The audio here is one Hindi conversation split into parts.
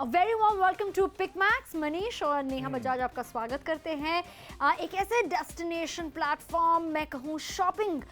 Very warm welcome to pick max. Manish और नेहा बजाज आपका स्वागत करते हैं एक ऐसे डेस्टिनेशन प्लेटफॉर्म, मैं कहूँ शॉपिंग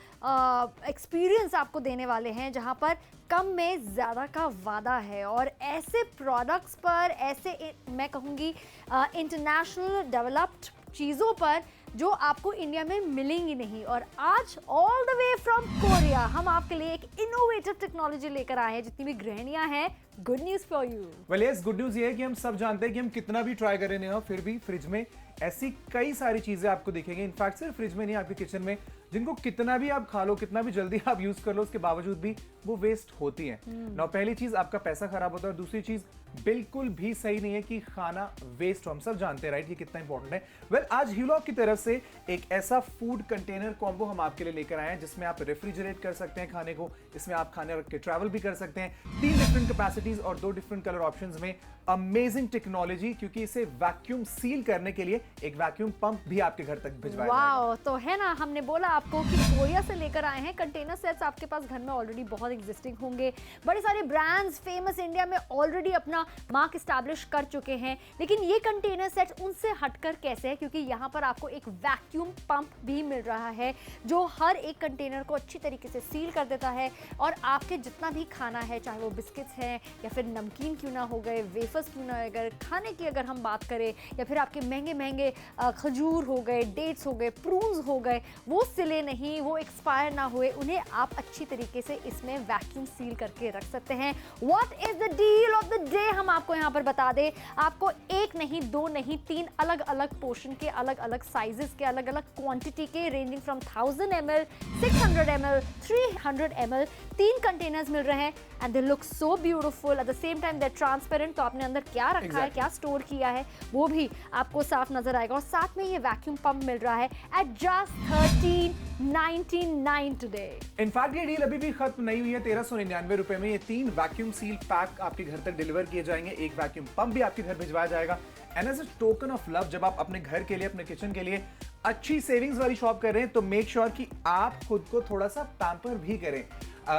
एक्सपीरियंस आपको देने वाले हैं जहां पर कम में ज़्यादा का वादा है और ऐसे प्रोडक्ट्स पर, ऐसे मैं कहूँगी इंटरनेशनल डेवलप्ड चीज़ों पर जो आपको इंडिया में मिलेंगी नहीं। और आज all the way from Korea हम आपके लिए एक इनोवेटिव टेक्नोलॉजी लेकर आए हैं। जितनी भी गृहिणियां हैं, good news for you. Well yes, good news ये है कि हम सब जानते हैं कि हम कितना भी ट्राई करें ना, फिर भी फ्रिज में ऐसी कई सारी चीजें आपको दिखेंगी। इनफैक्ट सिर्फ फ्रिज में नहीं, आपके किचन में, जिनको कितना भी आप खा लो, कितना भी जल्दी आप यूज कर लो, उसके बावजूद भी वो वेस्ट होती हैं। ना पहली चीज आपका पैसा खराब होता है और दूसरी चीज बिल्कुल भी सही नहीं है कि खाना वेस्ट हो। हम सब जानते हैं राइट, ये कितना इंपॉर्टेंट है। वेल आज ह्यूलॉक की तरफ से एक ऐसा फूड कंटेनर कॉम्बो हम आपके लिए लेकर आए हैं जिसमें आप रेफ्रिजरेट कर सकते हैं खाने को, इसमें आप खाने रख के ट्रैवल भी कर सकते हैं। 3 डिफरेंट कैपेसिटीज और 2 डिफरेंट कलर ऑप्शंस में। अमेजिंग टेक्नोलॉजी, क्योंकि इसे वैक्यूम सील करने के लिए एक वैक्यूम पंप भी आपके घर तक भिजवाया वाओ, तो है ना, हमने बोला आपको कि कोरिया से लेकर आए हैं। कंटेनर सेट्स आपके पास घर में ऑलरेडी बहुत एग्जिस्टिंग होंगे। बड़े सारे ब्रांड्स फेमस इंडिया में ऑलरेडी अपना मार्क एस्टैब्लिश कर चुके हैं, लेकिन ये कंटेनर सेट्स उनसे हटकर कैसे है, क्योंकि यहाँ पर आपको एक वैक्यूम पंप भी मिल रहा है जो हर एक कंटेनर को अच्छी तरीके से सील कर देता है। और आपके जितना भी खाना है, चाहे वो बिस्किट्स हैं या फिर नमकीन क्यों ना हो गए, वेफर्स क्यों ना, अगर खाने की अगर हम बात करें, या फिर आपके महंगे महंगे खजूर हो गए, डेट्स हो गए, प्रून्स हो गए, वो सिले नहीं, वो एक्सपायर ना हुए, उन्हें आप अच्छी तरीके से इसमें वैक्यूम सील करके रख सकते हैं। What is the deal of the day, हम आपको यहाँ पर बता दें। आपको एक नहीं, 2 नहीं, 3 अलग अलग पोर्शन के, अलग अलग साइजेस के, अलग अलग क्वांटिटी के, ranging from 1000 ml, 600 ml, 300 ml 3 containers मिल रहे हैं। And they look so beautiful, at the same time they transparent. तो आपने अंदर क्या रखा है, क्या स्टोर किया है, वो भी आपको साफ नजर आएगा। और साथ में ये वैक्यूम पंप मिल रहा है एट जस्ट 1399 टुडे। इनफैक्ट ये डील अभी भी खत्म नहीं हुई है। 1399 रुपए में ये 3 वैक्यूम सील पैक आपके घर तक डिलीवर किए जाएंगे। एक वैक्यूम पंप भी आपके घर भिजवाया जाएगा। And as a token of love, जब आप अपने घर के लिए, अपने किचन के लिए अच्छी सेविंग्स वाली शॉप कर रहे हैं, तो मेक श्योर कि आप खुद को थोड़ा सा पैम्पर भी करें।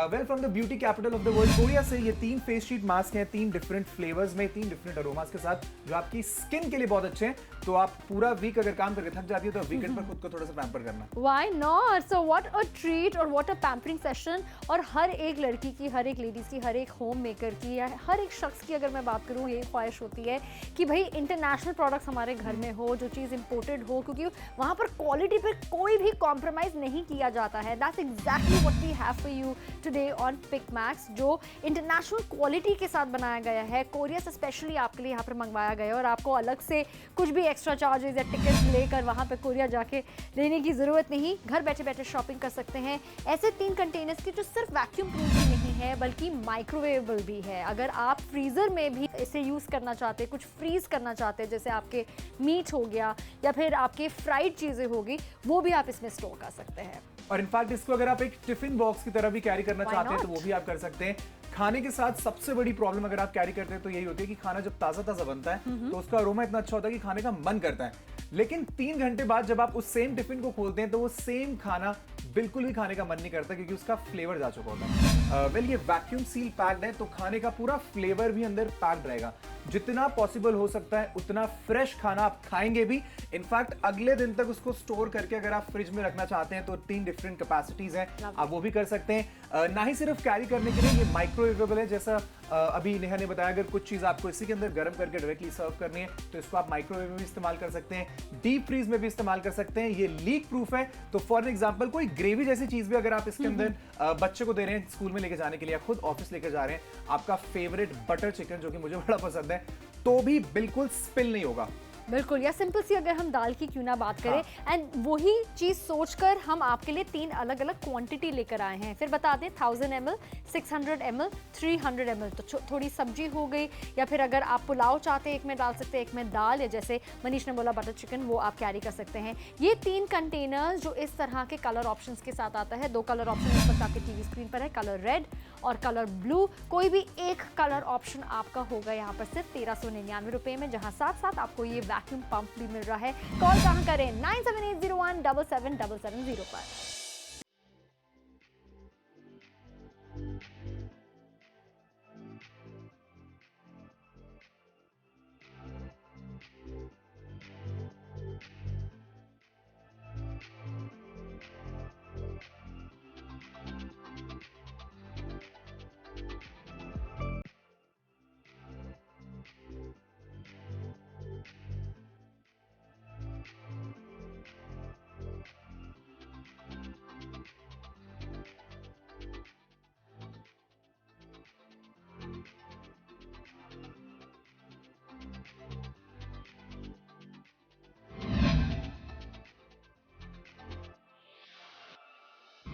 Well, from the beauty capital of the world Korea से ये 3 फेस शीट मास्क हैं, 3 डिफरेंट फ्लेवर्स में, 3 डिफरेंट अरोमास के साथ, जो आपकी स्किन के लिए बहुत अच्छे हैं। तो आप पूरा वीक अगर काम करके थक जाती है, तो वीकेंड पर खुद को थोड़ा सा पैम्पर करना। Why not? So what a treat और what a pampering session। और हर एक लड़की की, हर एक लेडीज की, हर एक होम मेकर की, या हर एक शख्स की अगर मैं बात करूँ, यही ख्वाहिश होती है कि भाई इंटरनेशनल प्रोडक्ट्स हमारे घर में हो, जो चीज़ इंपोर्टेड हो, क्योंकि वहाँ पर क्वालिटी पे कोई भी कॉम्प्रोमाइज़ नहीं किया जाता है। That's exactly what we have for you today on pick max, जो इंटरनेशनल क्वालिटी के साथ बनाया गया है। कोरिया से स्पेशली आपके लिए यहाँ पर मंगवाया गया है और आपको अलग से कुछ भी एक्स्ट्रा चार्जेस या टिकट लेकर वहाँ पे कोरिया जाके लेने की ज़रूरत नहीं। घर बैठे बैठे शॉपिंग कर सकते हैं। ऐसे 3 कंटेनर्स की जो सिर्फ वैक्यूम प्रूफ ही नहीं है बल्कि माइक्रोवेवेबल भी है। अगर आप फ्रीज़र में भी इसे यूज़ करना चाहते हैं, कुछ फ्रीज़ करना चाहते हैं, जैसे आपके मीट हो गया या फिर आपके फ्राइड चीज़ें होगी, वो भी आप इसमें स्टोर कर सकते हैं। और इनफैक्ट इसको अगर आप एक टिफिन बॉक्स की तरह भी कैरी करना चाहते हैं, तो वो भी आप कर सकते हैं। खाने के साथ सबसे बड़ी प्रॉब्लम अगर आप कैरी करते हैं तो यही होती है कि खाना जब ताजा ताजा बनता है तो उसका अरोमा इतना अच्छा होता है कि खाने का मन करता है, लेकिन 3 घंटे बाद जब आप उस सेम टिफिन को खोलते हैं तो वो सेम खाना बिल्कुल भी खाने का मन नहीं करता, क्योंकि उसका फ्लेवर जा चुका होता है। वेल, ये वैक्यूम सील पैक्ड है, तो खाने का पूरा फ्लेवर भी अंदर पैक्ड रहेगा। जितना पॉसिबल हो सकता है उतना फ्रेश खाना आप खाएंगे भी। इनफैक्ट अगले दिन तक उसको स्टोर करके अगर आप फ्रिज में रखना चाहते हैं तो 3 डिफरेंट कैपेसिटीज हैं, आप वो भी कर सकते हैं। ना ही सिर्फ कैरी करने के लिए ये माइक्रोवेवेबल है, जैसा अभी नेहा ने बताया, अगर कुछ चीज आपको इसी के अंदर गर्म करके डायरेक्टली सर्व करनी है तो इसको आप माइक्रोवेव में भी इस्तेमाल कर सकते हैं, डीप फ्रीज में भी इस्तेमाल कर सकते हैं। ये लीक प्रूफ है, तो फॉर एग्जांपल कोई ग्रेवी जैसी चीज भी अगर आप इसके अंदर बच्चे को दे रहे हैं स्कूल में लेके जाने के लिए, या खुद ऑफिस लेके जा रहे हैं, आपका फेवरेट बटर चिकन जो कि मुझे बड़ा पसंद है, तो भी बिल्कुल स्पिल नहीं होगा। बिल्कुल, या सिंपल सी अगर हम दाल की क्यों ना बात करें, एंड वही चीज़ सोचकर हम आपके लिए 3 अलग अलग क्वांटिटी लेकर आए हैं। फिर बता दें, 1000 ml, 600 ml, 300 ml, तो थोड़ी सब्जी हो गई, या फिर अगर आप पुलाव चाहते हैं एक में डाल सकते हैं, एक में दाल, या जैसे मनीष ने बोला बटर चिकन, वो आप कैरी कर सकते हैं। ये 3 कंटेनर्स जो इस तरह के कलर ऑप्शंस के साथ आता है, 2 कलर ऑप्शन इस वक्त आपके टीवी स्क्रीन पर है, कलर रेड और कलर ब्लू। कोई भी एक कलर ऑप्शन आपका होगा यहाँ पर सिर्फ 1399 रुपए में, जहाँ साथ साथ आपको ये वैक्यूम पंप भी मिल रहा है। कॉल कहाँ करें? 9780177770 पर।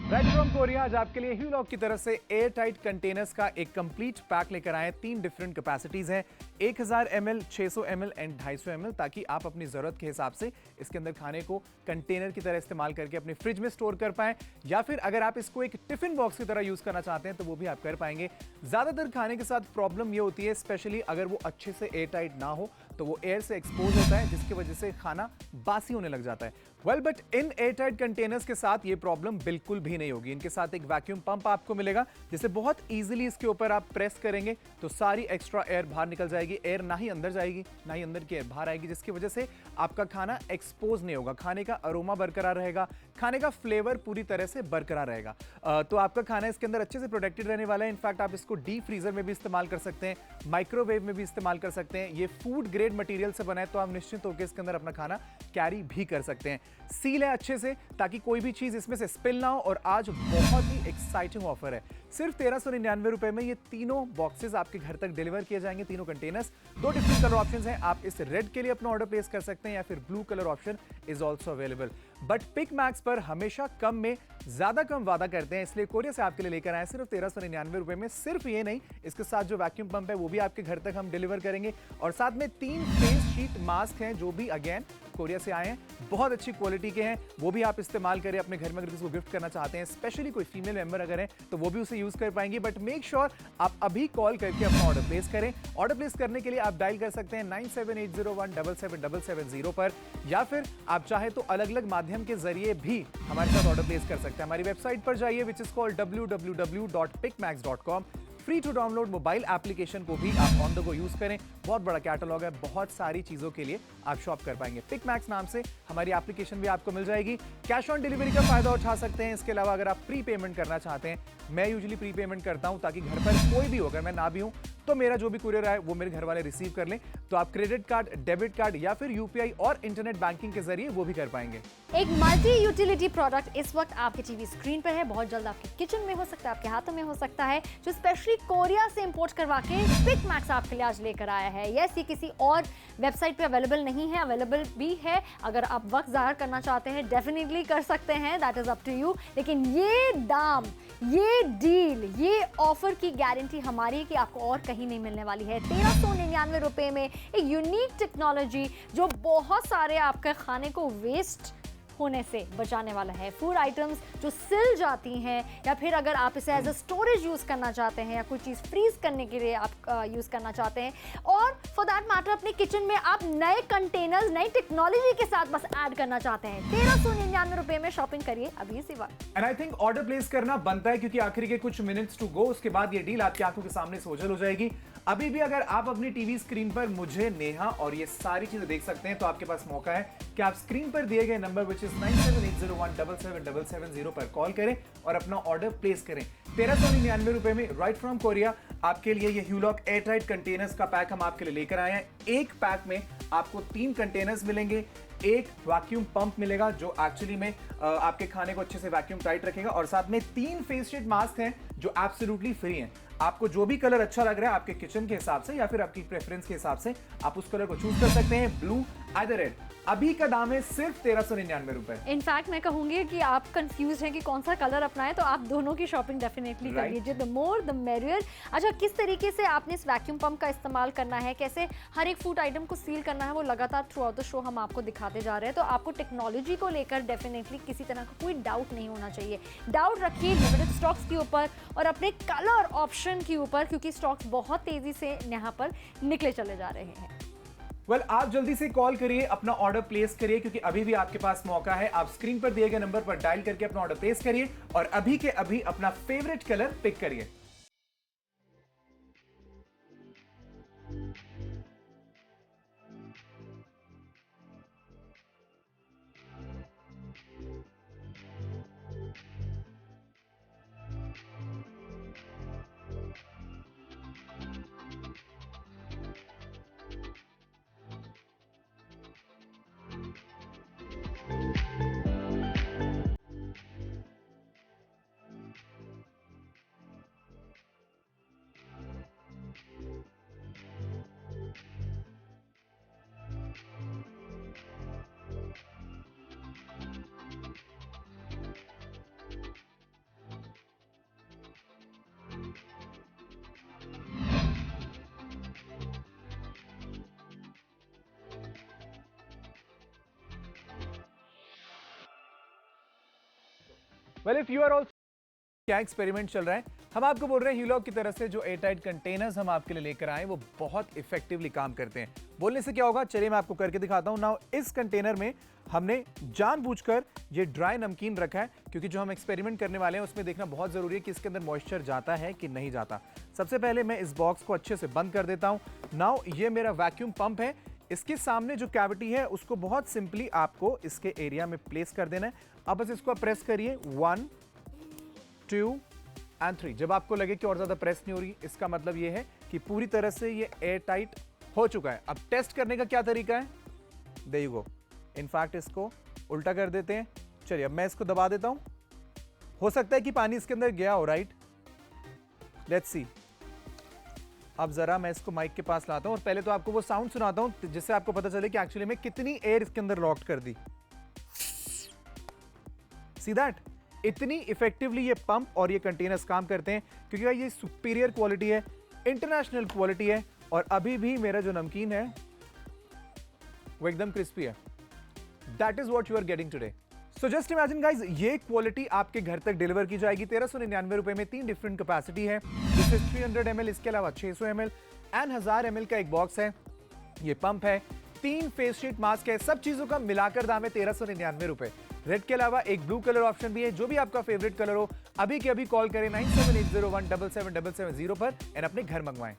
राइट फ्रॉम कोरिया आज आपके लिए ह्यूलॉक की तरफ से एयर टाइट कंटेनर्स का एक कंप्लीट पैक लेकर आए। 3 डिफरेंट कैपेसिटीज हैं, 1000 ml, 600 ml एंड 250 ml, ताकि आप अपनी जरूरत के हिसाब से इसके अंदर खाने को कंटेनर की तरह इस्तेमाल करके अपने फ्रिज में स्टोर कर पाएं, या फिर अगर आप इसको एक टिफिन बॉक्स की तरह यूज करना चाहते हैं तो वो भी आप कर पाएंगे। ज्यादातर खाने के साथ प्रॉब्लम ये होती है, स्पेशली अगर वो अच्छे से एयर टाइट ना हो तो वो एयर से एक्सपोज होता है, जिसकी वजह से खाना बासी होने लग जाता है। Well but in air tight containers के साथ ये प्रॉब्लम बिल्कुल भी नहीं होगी। इनके साथ एक वैक्यूम पंप आपको मिलेगा, जिसे बहुत इजीली इसके ऊपर आप प्रेस करेंगे तो सारी एक्स्ट्रा एयर बाहर निकल जाएगी। एयर ना ही अंदर जाएगी ना ही अंदर की एयर बाहर आएगी, जिसकी वजह से आपका खाना एक्सपोज नहीं होगा, खाने का अरोमा बरकरार रहेगा, खाने का फ्लेवर पूरी तरह से बरकरार रहेगा। तो आपका खाना इसके अंदर अच्छे से प्रोटेक्टेड रहने वाला है। इनफैक्ट आप इसको डीप फ्रीजर में भी इस्तेमाल कर सकते हैं, माइक्रोवेव में भी इस्तेमाल कर सकते हैं। ये फूड ग्रेड मटेरियल से बना है, तो आप निश्चित होकर इसके अंदर अपना खाना कैरी भी कर सकते हैं। सील है अच्छे से, ताकि कोई भी चीज इसमें से स्पिल ना हो। और आज बहुत ही एक्साइटिंग ऑफर है, सिर्फ 1399 रुपए में ये तीनों बॉक्सेस आपके घर तक डिलीवर किए जाएंगे, तीनों कंटेनर्स। 2 डिफरेंट कलर ऑप्शंस हैं, आप इस रेड के लिए अपना ऑर्डर प्लेस कर सकते हैं या फिर blue colour option is also available. But pick max पर हमेशा कम में ज्यादा कम वादा करते हैं, इसलिए कोरिया से आपके लिए लेकर आए सिर्फ 1399 रुपए में। सिर्फ ये नहीं, इसके साथ जो वैक्यूम पंप है वो भी आपके घर तक हम डिलीवर करेंगे, और साथ में 3 फेस शीट मास्क हैं जो भी अगेन कोरिया से आए हैं, बहुत अच्छी क्वालिटी के हैं। वो भी आप इस्तेमाल करें अपने घर में, अगर किसी को गिफ्ट करना चाहते हैं, स्पेशली कोई फीमेल मेंबर अगर है तो वो भी उसे यूज कर पाएंगे। बट मेक श्योर आप अभी कॉल करके अपना ऑर्डर प्लेस करें। ऑर्डर प्लेस करने के लिए आप डायल कर सकते हैं 9780177770 पर, या फिर आप चाहे तो अलग अलग माध्यम के जरिए भी हमारे साथ ऑर्डर प्लेस कर सकते हैं। हमारी वेबसाइट पर जाइए, which is called www.pickmax.com। Free to download mobile application को भी आप ऑन द गो यूज करें। बहुत बड़ा कैटलॉग है, बहुत सारी चीजों के लिए आप शॉप कर पाएंगे। पिक मैक्स नाम से हमारी एप्लीकेशन भी आपको मिल जाएगी। कैश ऑन डिलीवरी का फायदा उठा सकते हैं। इसके अलावा अगर आप प्री पेमेंट करना चाहते हैं, मैं यूजुअली प्री पेमेंट करता हूं, ताकि घर पर कोई भी हो, अगर मैं ना भी हूं तो मेरा जो भी कुरियर है वो मेरे घर वाले रिसीव कर लें। तो आप क्रेडिट कार्ड, डेबिट कार्ड या फिर यूपीआई और इंटरनेट बैंकिंग के जरिए वो भी कर पाएंगे। एक मल्टी यूटिलिटी प्रोडक्ट इस वक्त आपके टीवी स्क्रीन पर है, बहुत जल्द आपके किचन में हो सकता है, आपके हाथों में हो सकता है, जो स्पेशली कोरिया से इंपोर्ट करवा के पिक मैक्स आपके लिए आज लेकर आया है। यस, ये किसी और वेबसाइट पे अवेलेबल नहीं है, अवेलेबल भी है। अगर आप वक्त ज़ाहिर करना चाहते हैं डेफिनेटली कर सकते हैं, that is up to you. लेकिन ये दाम, ये डील, ये ऑफर की गारंटी हमारी कि आपको और कहीं नहीं मिलने वाली है। 1399 रुपए में एक यूनिक टेक्नोलॉजी जो बहुत सारे आपके खाने को वेस्ट होने से बचाने वाला है। फूड आइटम्स जो सिल जाती हैं, या फिर अगर आप इसे एज अ स्टोरेज यूज़ करना चाहते हैं, या कोई चीज़ फ्रीज करने के लिए आप यूज़ करना चाहते हैं, और फॉर दैट मैटर अपने किचन में आप नए कंटेनर्स, नई टेक्नोलॉजी के साथ बस ऐड करना चाहते हैं, 1399 रुपए में शॉपिंग करिए अभी इसी वक्त। And I think order place करना बनता है, क्योंकि आखिरी के कुछ मिनट्स टू गो, उसके बाद ये डील आपकी आंखों के सामने से ओझल हो जाएगी। अभी भी अगर आप अपनी टीवी स्क्रीन पर मुझे, नेहा और ये सारी चीजें देख सकते हैं, तो आपके पास मौका है कि आप स्क्रीन पर दिए गए नंबर विच इज 9780177770 पर कॉल करें और अपना ऑर्डर प्लेस करें। 1399 रुपए में राइट फ्रॉम कोरिया आपके लिए ये ह्यूलॉक एयरटाइट कंटेनर्स का पैक हम आपके लिए लेकर आए हैं। एक पैक में आपको 3 कंटेनर्स मिलेंगे, एक वैक्यूम पंप मिलेगा जो एक्चुअली में आपके खाने को अच्छे से वैक्यूम टाइट रखेगा, और साथ में 3 फेस शीट मास्क हैं जो एब्सोल्युटली फ्री हैं। आपको जो भी कलर अच्छा लग रहा है आपके किचन के हिसाब से या फिर आपकी प्रेफरेंस के हिसाब से, आप उस कलर को चूज कर सकते हैं, ब्लू आइदर रेड। अभी का दाम है सिर्फ 1399 रुपए। इनफैक्ट मैं कहूंगी कि आप कंफ्यूज हैं कि कौन सा कलर अपनाएं, तो आप दोनों की शॉपिंग डेफिनेटली कर लीजिए, द मोर द मेरियर। अच्छा, किस तरीके से आपने इस वैक्यूम पंप का इस्तेमाल करना है, कैसे हर एक फूड आइटम को सील करना है, वो लगातार थ्रू आउट द शो हम आपको दिखाते जा रहे हैं। तो आपको टेक्नोलॉजी को लेकर डेफिनेटली किसी तरह का कोई डाउट नहीं होना चाहिए। डाउट रखिए लिमिटेड स्टॉक्स के ऊपर और अपने कलर ऑप्शन के ऊपर, क्योंकि स्टॉक्स बहुत तेजी से यहाँ पर निकले चले जा रहे हैं। आप जल्दी से कॉल करिए, अपना ऑर्डर प्लेस करिए, क्योंकि अभी भी आपके पास मौका है। आप स्क्रीन पर दिए गए नंबर पर डायल करके अपना ऑर्डर प्लेस करिए और अभी के अभी अपना फेवरेट कलर पिक करिए। Well if you are also, क्या एक्सपेरिमेंट चल रहा है, हम आपको बोल रहे हैं ह्यूलॉक की तरफ से जो एयरटाइट कंटेनर्स हम आपके लिए लेकर आए वो बहुत इफेक्टिवली काम करते हैं। बोलने से क्या होगा, चलिए मैं आपको करके दिखाता हूं। नाउ इस कंटेनर में हमने जानबूझकर ये ड्राई नमकीन रखा है, क्योंकि जो हम एक्सपेरिमेंट करने वाले हैं उसमें देखना बहुत जरूरी है कि इसके अंदर मॉइस्चर जाता है कि नहीं जाता। सबसे पहले मैं इस बॉक्स को अच्छे से बंद कर देता हूं। नाउ ये मेरा वैक्यूम पंप है, इसके सामने जो कैविटी है उसको बहुत सिंपली आपको इसके एरिया में प्लेस कर देना है। अब बस इसको प्रेस करिए, 1 2 एंड 3। जब आपको लगे कि और ज्यादा प्रेस नहीं हो रही, इसका मतलब ये है कि पूरी तरह से ये एयर टाइट हो चुका है। अब टेस्ट करने का क्या तरीका है, देयर यू गो। इनफैक्ट इसको उल्टा कर देते हैं। चलिए अब मैं इसको दबा देता हूं, हो सकता है कि पानी इसके अंदर गया हो, राइट, लेट्स सी। अब जरा मैं इसको माइक के पास लाता हूं और पहले तो आपको वो साउंड सुनाता हूं जिससे आपको पता चले कि एक्चुअली में कितनी एयर इसके अंदर लॉक कर दी। सी दैट, इतनी इफेक्टिवली ये पंप और ये कंटेनर्स काम करते हैं, क्योंकि भाई ये सुपीरियर क्वालिटी है, इंटरनेशनल क्वालिटी है, और अभी भी मेरा जो नमकीन है वो एकदम क्रिस्पी है। That is what you are getting today. So just imagine guys, ये क्वालिटी आपके घर तक डिलीवर की जाएगी 1399 रुपए में। 3 डिफरेंट कैपेसिटी है, जिससे 300 ml, इसके अलावा 600 ml एंड 1000 ml का एक बॉक्स है। ये पंप है, 3 फेस शीट मास्क है, सब चीजों का मिलाकर दाम है 1399 रुपए। रेड के अलावा एक ब्लू कलर ऑप्शन भी है, जो भी आपका फेवरेट कलर हो। अभी के अभी कॉल करें 9780177770 पर एंड अपने घर मंगवाएं।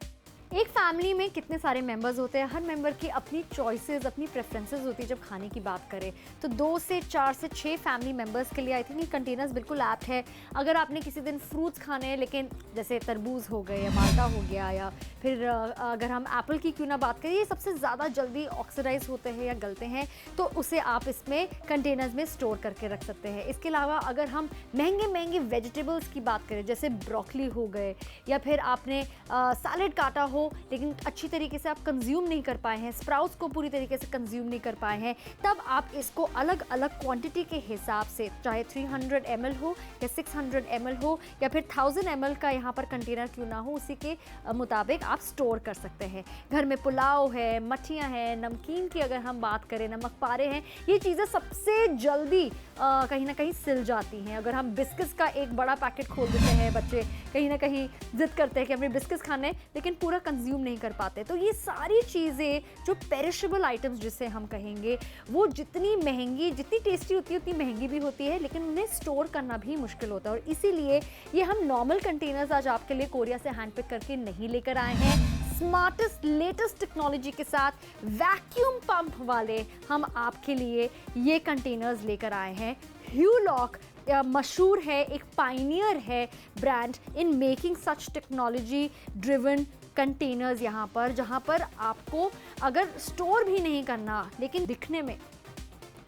एक फैमिली में कितने सारे मेंबर्स होते हैं, हर मेंबर की अपनी चॉइसेस, अपनी प्रेफरेंसेस होती है। जब खाने की बात करें तो 2 से 4 से 6 फैमिली मेंबर्स के लिए आई थिंक ये कंटेनर्स बिल्कुल ऐप्ट है। अगर आपने किसी दिन फ्रूट्स खाने हैं, लेकिन जैसे तरबूज हो गए या माल्टा हो गया, या फिर अगर हम एप्पल की क्यों ना बात करें, ये सबसे ज़्यादा जल्दी ऑक्सीडाइज होते हैं या गलते हैं, तो उसे आप इसमें कंटेनर्स में स्टोर करके रख सकते हैं। इसके अलावा अगर हम महंगे वेजिटेबल्स की बात करें, जैसे ब्रोकली हो गए, या फिर आपने सैलेड काटा हो लेकिन अच्छी तरीके से आप कंज्यूम नहीं कर पाए हैं, स्प्राउट्स को पूरी तरीके से कंज्यूम नहीं कर पाए हैं, तब आप इसको अलग अलग क्वांटिटी के हिसाब से, चाहे 300 ml हो या 600 ml हो या फिर 1000 ml का यहाँ पर कंटेनर क्यों ना हो, उसी के मुताबिक आप स्टोर कर सकते हैं। घर में पुलाव है, मठियाँ हैं, नमकीन की अगर हम बात करें, नमक पारे हैं, ये चीज़ें सबसे जल्दी कहीं ना कहीं सिल जाती हैं। अगर हम बिस्किट्स का एक बड़ा पैकेट खोल देते हैं, बच्चे कहीं ना कहीं जिद करते हैं कि हमें बिस्किट्स खाने, लेकिन पूरा कंज्यूम नहीं कर पाते। तो ये सारी चीज़ें जो पेरिशेबल आइटम्स जिसे हम कहेंगे, वो जितनी महंगी, जितनी टेस्टी होती है उतनी महंगी भी होती है, लेकिन उन्हें स्टोर करना भी मुश्किल होता है। और इसीलिए ये हम नॉर्मल कंटेनर्स आज आपके लिए कोरिया से हैंड पिक करके नहीं लेकर आए हैं। स्मार्टेस्ट लेटेस्ट टेक्नोलॉजी के साथ वैक्यूम पंप वाले हम आपके लिए ये कंटेनर्स लेकर आए हैं। ह्यूलॉक मशहूर है, एक पायनियर है brand in making such technology driven containers, यहाँ पर जहाँ पर आपको अगर स्टोर भी नहीं करना, लेकिन दिखने में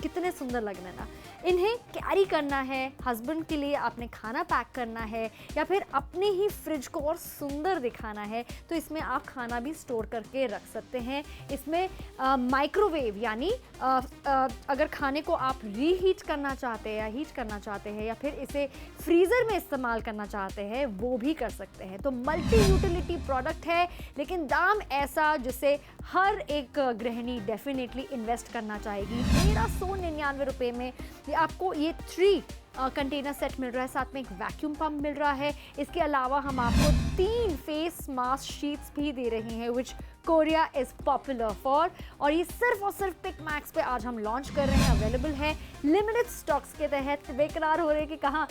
कितने सुंदर लगना ना, इन्हें कैरी करना है, हस्बैंड के लिए आपने खाना पैक करना है, या फिर अपने ही फ्रिज को और सुंदर दिखाना है, तो इसमें आप खाना भी स्टोर करके रख सकते हैं। इसमें माइक्रोवेव यानी अगर खाने को आप रीहीट करना चाहते हैं या हीट करना चाहते हैं, या फिर इसे फ्रीज़र में इस्तेमाल करना चाहते हैं, वो भी कर सकते हैं। तो मल्टी यूटिलिटी प्रोडक्ट है, लेकिन दाम ऐसा जिसे हर एक गृहिणी डेफिनेटली इन्वेस्ट करना चाहेगी। 1399 रुपये में आपको ये 3 कंटेनर सेट मिल रहा है, साथ में एक वैक्यूम पंप मिल रहा है। इसके अलावा हम आपको 3 फेस मास्क शीट्स भी दे रहे हैं, विच कोरिया इज़ पॉपुलर फॉर, और ये सिर्फ और सिर्फ पिक मैक्स पे आज हम लॉन्च कर रहे हैं, अवेलेबल है लिमिटेड स्टॉक्स के तहत। बेकरार हो रहे कि कहाँ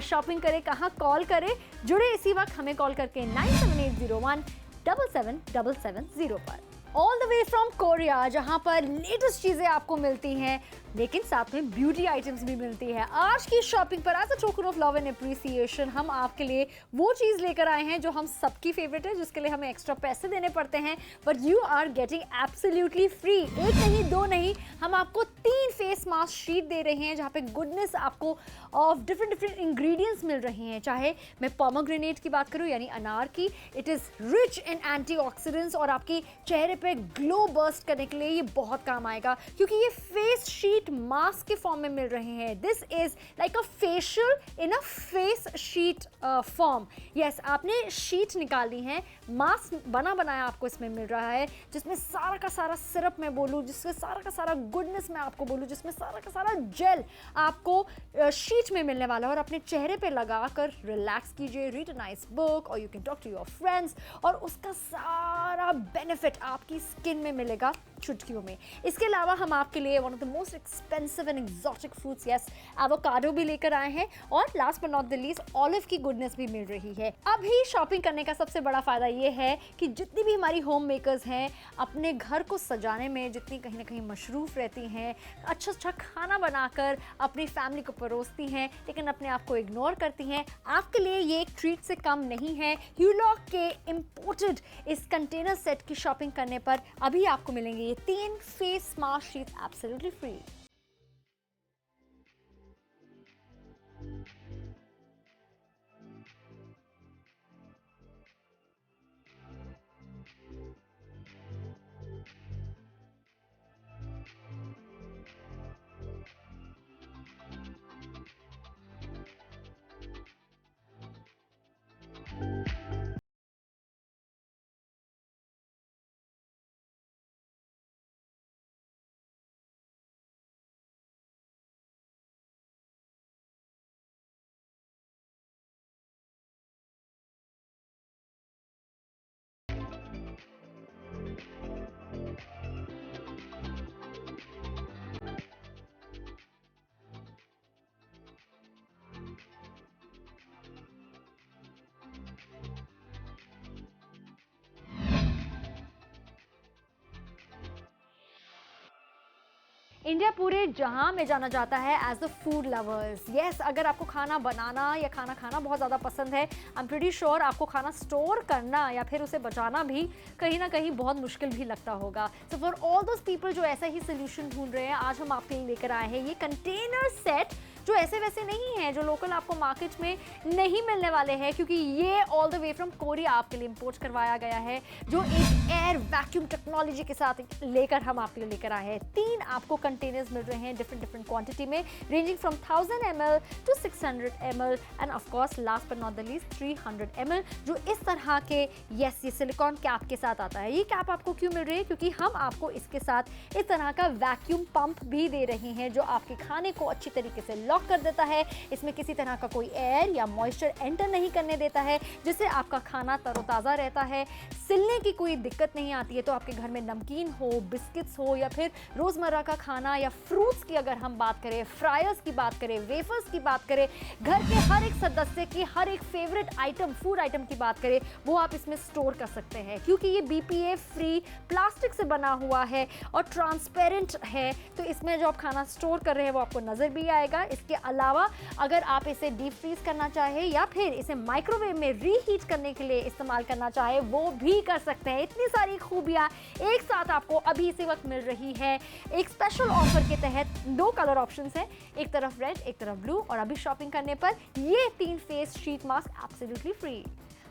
शॉपिंग करें, कहाँ कॉल करें, जुड़े इसी वक्त हमें कॉल करके 9780177770 पर। All the way from Korea, जहाँ पर लेटेस्ट चीज़ें आपको मिलती हैं, लेकिन साथ में ब्यूटी आइटम्स भी मिलती है। आज की शॉपिंग पर as a token of love and appreciation हम आपके लिए वो चीज़ लेकर आए हैं जो हम सबकी फेवरेट है, जिसके लिए हमें एक्स्ट्रा पैसे देने पड़ते हैं, but you are getting absolutely free. एक नहीं, 2 नहीं, हम आपको 3 फेस मास्क शीट दे रहे हैं, जहाँ पे गुडनेस आपको ऑफ डिफरेंट इंग्रेडिएंट्स मिल रही हैं। चाहे मैं पोमोग्रेनेट की बात करूँ यानी अनार की, it is rich in antioxidants, और आपकी चेहरे पे ग्लो बर्स्ट करने के लिए ये बहुत काम आएगा, क्योंकि ये फेस शीट शीट मास्क के फॉर्म में मिल रहे हैं। This is like a facial in a face sheet form. Yes, आपने शीट निकाली है, मास्क बना बनाया आपको इसमें मिल रहा है, जिसमें सारा का सारा सिरप मैं बोलूँ, जिसमें सारा का सारा गुडनेस मैं आपको बोलूँ, जिसमें सारा का सारा जेल आपको शीट में मिलने वाला है। और अपने चेहरे पे लगाकर रिलैक्स कीजिए, रीड अ नाइस बुक और you can talk to your friends, और उसका सारा बेनिफिट आपकी स्किन में मिलेगा चुटकियों में। इसके अलावा हम आपके लिए one of the most expensive and exotic fruits, yes, avocado भी लेकर आए हैं, और last but not the least olive की गुडनेस भी मिल रही है। अभी शॉपिंग करने का सबसे बड़ा फायदा ये है कि जितनी भी हमारी होम मेकर्स हैं, अपने घर को सजाने में जितनी कहीं ना कहीं मशरूफ रहती हैं, अच्छा अच्छा खाना बनाकर अपनी फैमिली को परोसती हैं, लेकिन अपने आप को इग्नोर करती हैं, आपके लिए ये एक ट्रीट से कम नहीं है। ह्यूलॉक के इम्पोर्टेड इस कंटेनर सेट की शॉपिंग करने पर अभी आपको मिलेंगे ये 3 face mask sheets absolutely free. India पूरे जहां में जाना जाता है as a food lovers. Yes, अगर आपको खाना बनाना या खाना खाना बहुत ज़्यादा पसंद है, आई एम प्रीटी श्योर आपको खाना स्टोर करना या फिर उसे बचाना भी कहीं ना कहीं बहुत मुश्किल भी लगता होगा। So for all those people जो ऐसा ही सोल्यूशन ढूंढ रहे हैं, आज हम आपके लिए लेकर आए हैं ये कंटेनर सेट, जो ऐसे वैसे नहीं है, जो लोकल आपको मार्केट में नहीं मिलने वाले हैं, क्योंकि ये all the way from Korea आपके लिए इंपोर्ट करवाया गया है, जो एक एयर वैक्यूम टेक्नोलॉजी के साथ लेकर हम आपके लिए लेकर आए हैं। 3 आपको कंटेनर्स मिल रहे हैं डिफरेंट क्वांटिटी में, ranging from 1000 ml to 600 ml and of course last but not the least 300 ml, जो इस तरह के यस ये सिलिकॉन कैप के साथ आता है। ये कैप आपको क्यों मिल रही है? क्योंकि हम आपको इसके साथ इस तरह का वैक्यूम पंप भी दे रहे हैं, जो आपके खाने को अच्छी तरीके से लॉक कर देता है। इसमें किसी तरह का कोई एयर या मॉइस्चर एंटर नहीं करने देता है, जिससे आपका खाना तरोताज़ा रहता है, सिलने की कोई दिक्कत नहीं आती है। तो आपके घर में नमकीन हो, बिस्किट्स हो, या फिर रोज़मर्रा का खाना या फ्रूट्स की अगर हम बात करें, फ्रायर्स की बात करें, वेफर्स की बात करें, घर के हर एक सदस्य की हर एक फेवरेट आइटम, फूड आइटम की बात करें, वो आप इसमें स्टोर कर सकते हैं। क्योंकि ये BPA फ्री प्लास्टिक से बना हुआ है और ट्रांसपेरेंट है, तो इसमें जो आप खाना स्टोर कर रहे हैं वो आपको नज़र भी आएगा। इसके अलावा अगर आप इसे डीप फ्रीज करना चाहे या फिर इसे माइक्रोवेव में रीहीट करने के लिए इस्तेमाल करना चाहे, वो भी कर सकते हैं। इतनी सारी खूबियां एक साथ आपको अभी इसी वक्त मिल रही है एक स्पेशल ऑफर के तहत। 2 कलर ऑप्शंस हैं, एक तरफ रेड एक तरफ ब्लू, और अभी शॉपिंग करने पर ये 3 face sheet mask absolutely free.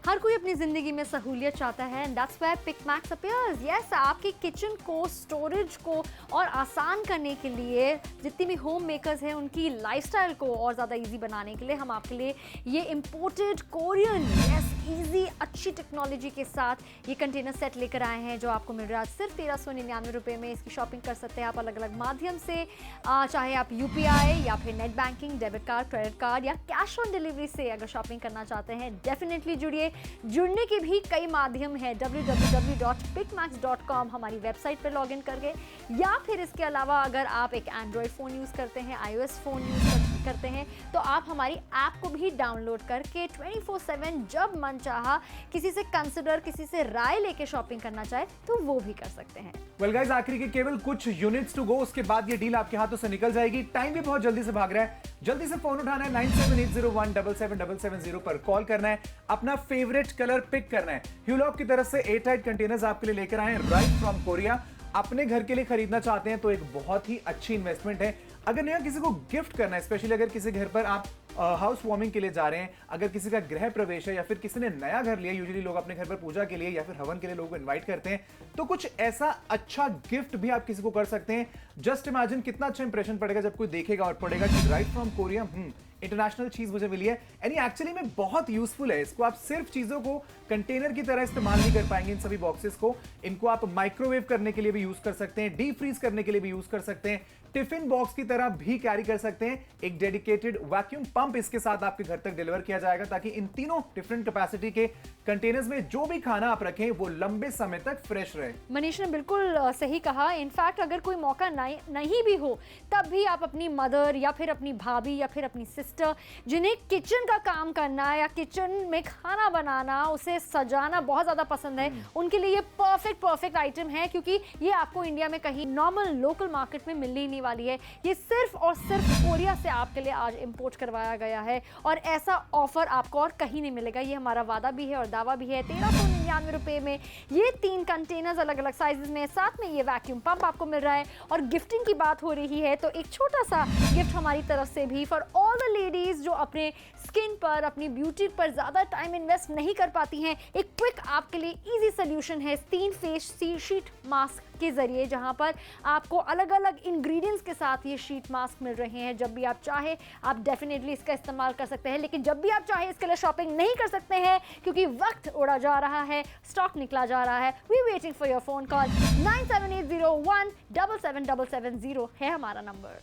हर कोई अपनी ज़िंदगी में सहूलियत चाहता है, and that's why Pickmax appears. Yes, आपके किचन को, स्टोरेज को और आसान करने के लिए, जितनी भी होम मेकर्स हैं उनकी लाइफस्टाइल को और ज़्यादा इजी बनाने के लिए हम आपके लिए ये इम्पोर्टेड कोरियन यस ईजी अच्छी टेक्नोलॉजी के साथ ये कंटेनर सेट लेकर आए हैं, जो आपको मिल रहा है सिर्फ 1399 रुपये में। इसकी शॉपिंग कर सकते हैं आप अलग अलग माध्यम से, चाहे आप UPI या फिर net banking, debit card, credit card या कैश ऑन डिलीवरी से अगर शॉपिंग करना चाहते हैं, डेफिनेटली जुड़िए। जुड़ने के भी कई माध्यम है, www.picmax.com हमारी वेबसाइट पर लॉगिन करके, या फिर इसके अलावा अगर आप एक एंड्रॉयड फ़ोन यूज़ करते हैं, iOS फ़ोन यूज़ करते हैं, तो आप हमारी ऐप को भी डाउनलोड करके 24/7 जब मन चाहा किसी से कंसिडर, किसी से राय लेके शॉपिंग करना चाहे तो वो भी कर सकते हैं। वेल गाइस, आखिरी के केवल कुछ यूनिट्स टू गो, उसके बाद ये डील आपके हाथों से निकल जाएगी। टाइम भी बहुत जल्दी से भाग रहा है, जल्दी से फोन उठाना है, 9780177777 पर कॉल करना है, अपना फेवरेट कलर पिक करना है। ह्यूलॉक की तरफ से एयरटाइट कंटेनर्स आपके लिए लेकर आए हैं राइट फ्रॉम कोरिया। अपने घर के लिए खरीदना चाहते हैं तो एक बहुत ही अच्छी इन्वेस्टमेंट है। अगर नया किसी को गिफ्ट करना है, स्पेशली अगर किसी घर पर आप हाउस वार्मिंग के लिए जा रहे हैं, अगर किसी का गृह प्रवेश है या फिर किसी ने नया घर लिया, यूजुअली लोग अपने घर पर पूजा के लिए या फिर हवन के लिए लोगों को इन्वाइट करते हैं, तो कुछ ऐसा अच्छा गिफ्ट भी आप किसी को कर सकते हैं। जस्ट इमेजिन कितना अच्छा इंप्रेशन पड़ेगा जब कोई देखेगा और पड़ेगा कि राइट फ्रॉम कोरिया, इंटरनेशनल चीज मुझे मिली है। यानी एक्चुअली में बहुत यूजफुल है। इसको आप सिर्फ चीजों को कंटेनर की तरह इस्तेमाल नहीं कर पाएंगे। इन सभी बॉक्सेस को, इनको आप माइक्रोवेव करने के लिए भी यूज कर सकते हैं, डीप फ्रीज करने के लिए भी यूज कर सकते हैं, टिफिन बॉक्स की तरह भी कैरी कर सकते हैं। एक डेडिकेटेड वैक्यूम पंप इसके साथ आपके घर तक डिलीवर किया जाएगा, ताकि इन तीनों डिफरेंट कैपेसिटी के कंटेनर्स में जो भी खाना आप रखें वो लंबे समय तक फ्रेश रहे। मनीष ने बिल्कुल सही कहा। इनफैक्ट अगर कोई मौका नहीं भी हो, तब भी आप अपनी मदर या फिर अपनी भाभी या फिर अपनी सिस्टर, जिन्हें किचन का काम करना या किचन में खाना बनाना, उसे सजाना बहुत ज़्यादा पसंद है, उनके लिए ये परफेक्ट आइटम है, क्योंकि ये आपको इंडिया में कहीं नॉर्मल लोकल मार्केट में मिलने ही नहीं वाली है। ये सिर्फ और सिर्फ कोरिया से आपके लिए आज इंपोर्ट करवाया गया है, और ऐसा ऑफर आपको और कहीं नहीं मिलेगा। ये हमारा वादा भी है और दावा भी है। 1399 रुपए में ये 3 कंटेनर्स अलग अलग साइजेस में, साथ में ये वैक्यूम पंप आपको मिल रहा है। और गिफ्टिंग की बात हो रही है तो एक छोटा सा गिफ्ट हमारी तरफ से भी फॉर ऑल द लेडीज जो अपने स्किन पर, अपनी ब्यूटी पर ज़्यादा टाइम इन्वेस्ट नहीं कर पाती हैं। एक क्विक आपके लिए इजी सोल्यूशन है 3 फेस शीट मास्क के जरिए, जहां पर आपको अलग अलग इंग्रेडिएंट्स के साथ ये शीट मास्क मिल रहे हैं। जब भी आप चाहे आप डेफिनेटली इसका इस्तेमाल कर सकते हैं, लेकिन जब भी आप चाहे इसके लिए शॉपिंग नहीं कर सकते हैं, क्योंकि वक्त उड़ा जा रहा है, स्टॉक निकला जा रहा है। We waiting for your phone call. 9780177770 है हमारा नंबर।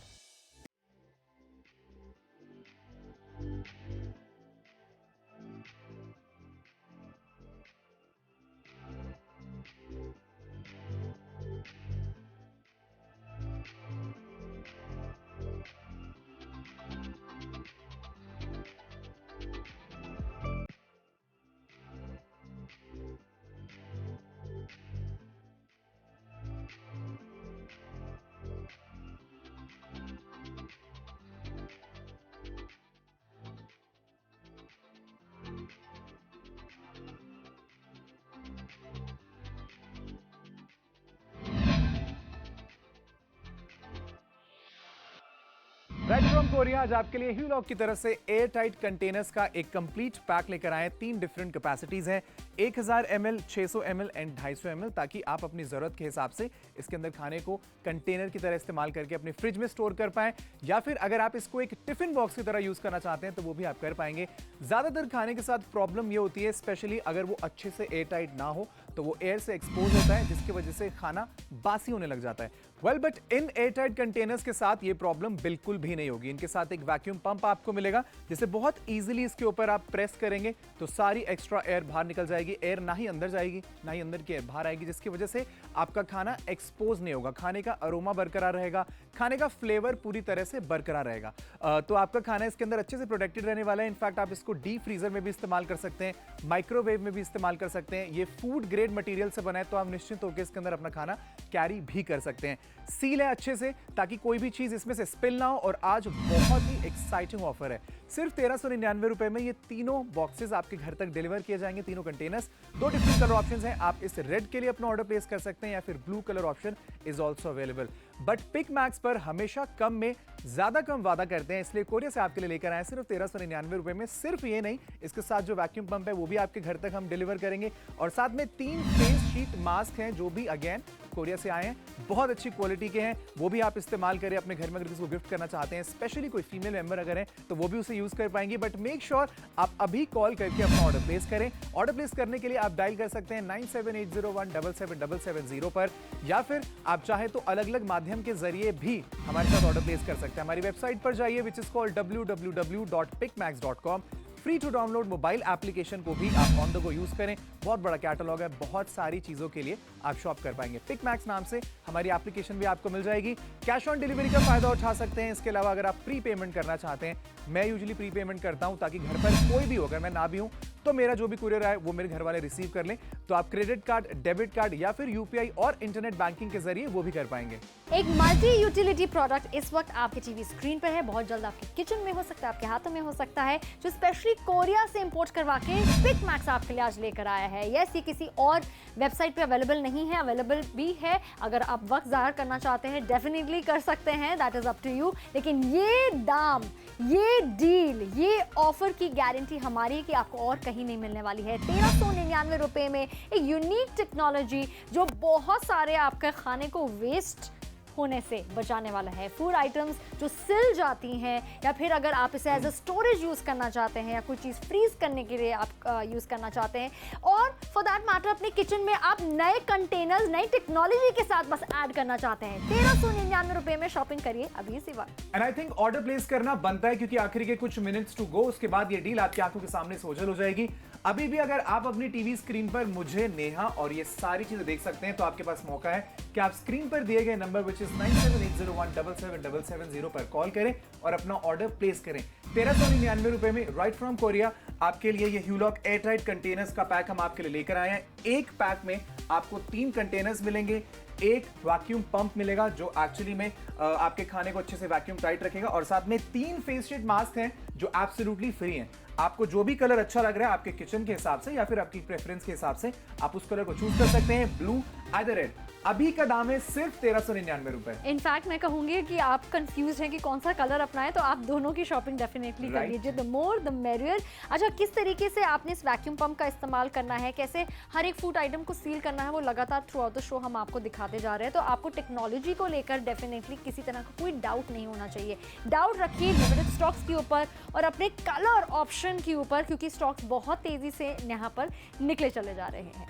राइट फ्रॉम कोरिया आज आपके लिए ह्यूलॉक की तरफ से एयर टाइट कंटेनर्स का एक कंप्लीट पैक लेकर आए। 3 डिफरेंट कैपेसिटीज हैं, 1000 ml, 600 ml एंड 250 ml, ताकि आप अपनी जरूरत के हिसाब से इसके अंदर खाने को कंटेनर की तरह इस्तेमाल करके अपने फ्रिज में स्टोर कर पाएं, या फिर अगर आप इसको एक टिफिन बॉक्स की तरह यूज करना चाहते हैं तो वो भी आप कर पाएंगे। ज्यादातर खाने के साथ प्रॉब्लम ये होती है, स्पेशली अगर वो अच्छे से एयर टाइट ना हो तो वो एयर से एक्सपोज होता है, जिसकी वजह से खाना बासी होने लग जाता है। Well but in airtight containers के साथ ये प्रॉब्लम बिल्कुल भी नहीं होगी। इनके साथ एक वैक्यूम पंप आपको मिलेगा, जिसे बहुत इजीली इसके ऊपर आप प्रेस करेंगे तो सारी एक्स्ट्रा एयर बाहर निकल जाएगी। एयर ना ही अंदर जाएगी ना ही अंदर की एयर बाहर आएगी, जिसकी वजह से आपका खाना एक्सपोज नहीं होगा, खाने का अरोमा बरकरार रहेगा, खाने का फ्लेवर पूरी तरह से बरकरार रहेगा। तो आपका खाना इसके अंदर अच्छे से प्रोटेक्टेड रहने वाला है। इनफैक्ट आप इसको डीप फ्रीजर में भी इस्तेमाल कर सकते हैं, माइक्रोवेव में भी इस्तेमाल कर सकते हैं। ये फूड ग्रेड मटेरियल से बना है, तो आप निश्चित होकर इसके अंदर अपना खाना कैरी भी कर सकते हैं। सील है अच्छे से, ताकि कोई भी चीज इसमें से स्पिल ना हो। और आज बहुत ही एक्साइटिंग ऑफर है, सिर्फ 1399 रुपए में ये तीनों बॉक्सेस आपके घर तक डिलीवर किए जाएंगे, तीनों कंटेनर्स। 2 डिफरेंट कलर ऑप्शंस हैं, आप इस रेड के लिए अपना ऑर्डर प्लेस कर सकते हैं या फिर blue colour option is also available. But pick max पर हमेशा कम में ज्यादा कम वादा करते हैं, इसलिए कोरिया से आपके लिए लेकर आए सिर्फ 1399 रुपए में। सिर्फ ये नहीं, इसके साथ जो वैक्यूम पंप है वो भी आपके घर तक हम डिलीवर करेंगे, और साथ में 3 फेस शीट मास्क हैं जो भी अगेन कोरिया से आए हैं, बहुत अच्छी क्वालिटी के हैं। वो भी आप इस्तेमाल करें अपने घर में, अगर किसी को गिफ्ट करना चाहते हैं, स्पेशली कोई फीमेल मेंबर अगर है तो वो भी उसे यूज कर पाएंगे। बट मेक श्योर आप अभी कॉल करके अपना ऑर्डर प्लेस करें। ऑर्डर प्लेस करने के लिए आप डायल कर सकते हैं 9780177770 पर, या फिर आप चाहे तो अलग अलग माध्यम के जरिए भी हमारे साथ ऑर्डर प्लेस कर सकते हैं। हमारी वेबसाइट पर जाइए, which is called www.pickmax.com। Free to download mobile application को भी आप ऑन द गो यूज करें। बहुत बड़ा कैटलॉग है, बहुत सारी चीजों के लिए आप शॉप कर पाएंगे। पिकमैक्स नाम से हमारी एप्लीकेशन भी आपको मिल जाएगी। कैश ऑन डिलीवरी का फायदा उठा सकते हैं। इसके अलावा अगर आप प्री पेमेंट करना चाहते हैं, मैं यूजुअली प्री पेमेंट करता हूं, ताकि घर पर कोई भी हो, अगर मैं ना भी हूं तो मेरा जो भी कुरियर है वो मेरे घर वाले रिसीव कर लें। तो आप क्रेडिट कार्ड, डेबिट कार्ड या फिर यूपीआई और इंटरनेट बैंकिंग के जरिए वो भी कर पाएंगे। एक मल्टी यूटिलिटी प्रोडक्ट इस वक्त आपके टीवी स्क्रीन पर है, बहुत जल्द आपके किचन में हो सकता है, आपके हाथों में हो सकता है, जो स्पेशली कोरिया से इंपोर्ट करवा के पिक मैक्स आपके लिए आज लेकर आया है। यस, ये किसी और वेबसाइट पे अवेलेबल नहीं है, अवेलेबल भी है। अगर आप वक्त ज़ाहिर करना चाहते हैं डेफिनेटली कर सकते हैं, that is up to you. लेकिन ये दाम, ये डील, ये ऑफर की गारंटी हमारी कि आपको और कहीं नहीं मिलने वाली है। 1399 रुपए में एक यूनिक टेक्नोलॉजी जो बहुत सारे आपके खाने को वेस्ट होने से बचाने वाला है। फूड आइटम्स जो सिल जाती हैं, या फिर अगर आप इसे एज अ स्टोरेज यूज़ करना चाहते हैं, या कोई चीज़ फ्रीज करने के लिए आप यूज़ करना चाहते हैं, और फॉर दैट मैटर अपने किचन में आप नए कंटेनर्स, नई टेक्नोलॉजी के साथ बस ऐड करना चाहते हैं, 1399 रुपए में शॉपिंग करिए अभी इसी वक्त। And I think order place करना बनता है, क्योंकि आखिरी के कुछ मिनट्स टू गो, उसके बाद ये डील आपकी आंखों के सामने से ओझल हो जाएगी। अभी भी अगर आप अपनी टीवी स्क्रीन पर मुझे, नेहा और ये सारी चीजें देख सकते हैं, तो आपके पास मौका है कि आप स्क्रीन पर दिए गए नंबर विच इज 9780177770 पर कॉल करें और अपना ऑर्डर प्लेस करें। 1399 रुपए में राइट फ्रॉम कोरिया आपके लिए ये ह्यूलॉक एयरटाइट कंटेनर्स का पैक हम आपके लिए लेकर आए हैं। एक पैक में आपको 3 कंटेनर्स मिलेंगे, एक वैक्यूम पंप मिलेगा जो एक्चुअली में आपके खाने को अच्छे से वैक्यूम टाइट रखेगा, और साथ में 3 फेस शीट मास्क हैं जो एब्सोल्युटली फ्री हैं। आपको जो भी कलर अच्छा लग रहा है आपके किचन के हिसाब से या फिर आपकी प्रेफरेंस के हिसाब से, आप उस कलर को चूज कर सकते हैं, ब्लू आइदर रेड। अभी का दाम है सिर्फ 1399 रुपए। इनफैक्ट मैं कहूंगी कि आप कंफ्यूज हैं कि कौन सा कलर अपनाएं, तो आप दोनों की शॉपिंग डेफिनेटली कर लीजिए, द मोर द मेरियर। अच्छा, किस तरीके से आपने इस वैक्यूम पंप का इस्तेमाल करना है, कैसे हर एक फूड आइटम को सील करना है, वो लगातार थ्रू आउट द शो हम आपको दिखाते जा रहे हैं। तो आपको टेक्नोलॉजी को लेकर डेफिनेटली किसी तरह का कोई डाउट नहीं होना चाहिए। डाउट रखिए लिमिटेड स्टॉक्स के ऊपर और अपने कलर ऑप्शन के ऊपर, क्योंकि स्टॉक्स बहुत तेजी से यहाँ पर निकले चले जा रहे हैं।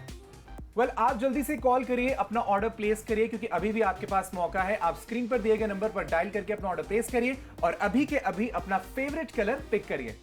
आप जल्दी से कॉल करिए, अपना ऑर्डर प्लेस करिए, क्योंकि अभी भी आपके पास मौका है। आप स्क्रीन पर दिए गए नंबर पर डायल करके अपना ऑर्डर प्लेस करिए और अभी के अभी अपना फेवरेट कलर पिक करिए।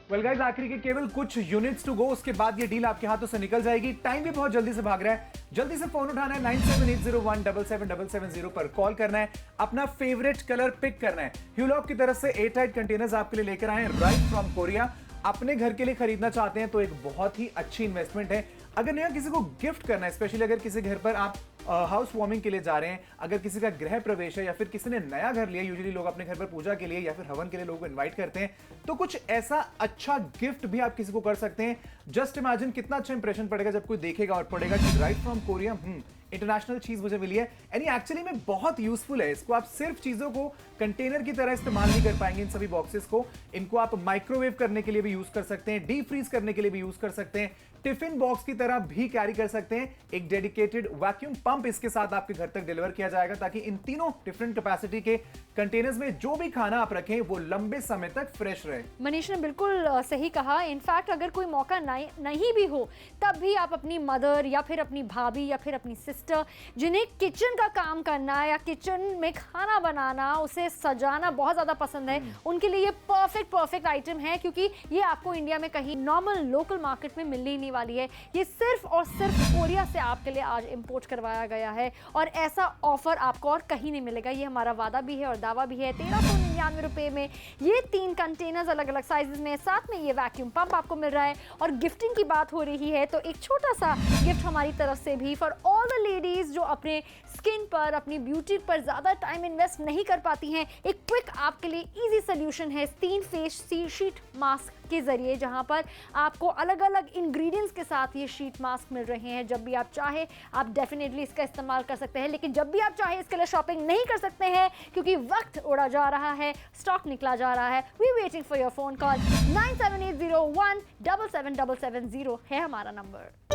वेल गाइस, आखिरी के केवल कुछ यूनिट्स टू गो, उसके बाद ये डील आपके हाथों से निकल जाएगी। टाइम भी बहुत जल्दी से भाग रहा है। जल्दी से फोन उठाना है, 9780177770 पर कॉल करना है, अपना फेवरेट कलर पिक करना है। ह्यूलॉक की तरफ से एयरटाइट कंटेनर्स आपके लिए लेकर आए हैं राइट फ्रॉम कोरिया। अपने घर के लिए खरीदना चाहते हैं तो एक बहुत ही अच्छी इन्वेस्टमेंट है। अगर नया किसी को गिफ्ट करना है, स्पेशली अगर किसी घर पर आप हाउस वार्मिंग के लिए जा रहे हैं, अगर किसी का गृह प्रवेश है या फिर किसी ने नया घर लिया, यूजुअली लोग अपने घर पर पूजा के लिए या फिर हवन के लिए लोगों को इनवाइट करते हैं, तो कुछ ऐसा अच्छा गिफ्ट भी आप किसी को कर सकते हैं। जस्ट इमेजिन कितना अच्छा इंप्रेशन पड़ेगा जब कोई देखेगा और पड़ेगा कि राइट फ्रॉम कोरिया इंटरनेशनल चीज मुझे मिली है। यानी एक्चुअली में बहुत यूजफुल है। इसको आप सिर्फ चीजों को कंटेनर की तरह इस्तेमाल नहीं कर पाएंगे। इन सभी बॉक्सेस को, इनको आप माइक्रोवेव करने के लिए भी यूज कर सकते हैं, डीप फ्रीज करने के लिए भी यूज कर सकते हैं, टिफिन बॉक्स की तरह भी कैरी कर सकते हैं। एक डेडिकेटेड वैक्यूम पंप इसके साथ आपके घर तक डिलीवर किया जाएगा, ताकि इन तीनों डिफरेंट कैपेसिटी के कंटेनर्स में जो भी खाना आप रखें वो लंबे समय तक फ्रेश रहे। मनीष ने बिल्कुल सही कहा। इनफैक्ट अगर कोई मौका नहीं भी हो, तब भी आप अपनी मदर या फिर अपनी भाभी या फिर अपनी सिस्टर, जिन्हें किचन का काम करना या किचन में खाना बनाना, उसे सजाना बहुत ज़्यादा पसंद है, उनके लिए ये परफेक्ट आइटम है, क्योंकि ये आपको इंडिया में कहीं नॉर्मल लोकल मार्केट में मिलने ही नहीं वाली है। ये सिर्फ और सिर्फ कोरिया से आपके लिए आज इंपोर्ट करवाया गया है, और ऐसा ऑफर आपको और कहीं नहीं मिलेगा। ये हमारा वादा भी है और दावा भी है। 1399 रुपए में ये 3 कंटेनर्स अलग अलग साइजेस में, साथ में ये वैक्यूम पंप आपको मिल रहा है। और गिफ्टिंग की बात हो रही है तो एक छोटा सा गिफ्ट हमारी तरफ से भी फॉर ऑल द लेडीज जो अपने स्किन पर, अपनी ब्यूटी पर ज़्यादा टाइम इन्वेस्ट नहीं कर पाती हैं। एक क्विक आपके लिए इजी सोल्यूशन है 3 फेस शीट मास्क के जरिए, जहां पर आपको अलग अलग इंग्रेडिएंट्स के साथ ये शीट मास्क मिल रहे हैं। जब भी आप चाहे आप डेफिनेटली इसका इस्तेमाल कर सकते हैं, लेकिन जब भी आप चाहे इसके लिए शॉपिंग नहीं कर सकते हैं, क्योंकि वक्त उड़ा जा रहा है, स्टॉक निकला जा रहा है। We waiting for your phone call. 9780177770 है हमारा नंबर।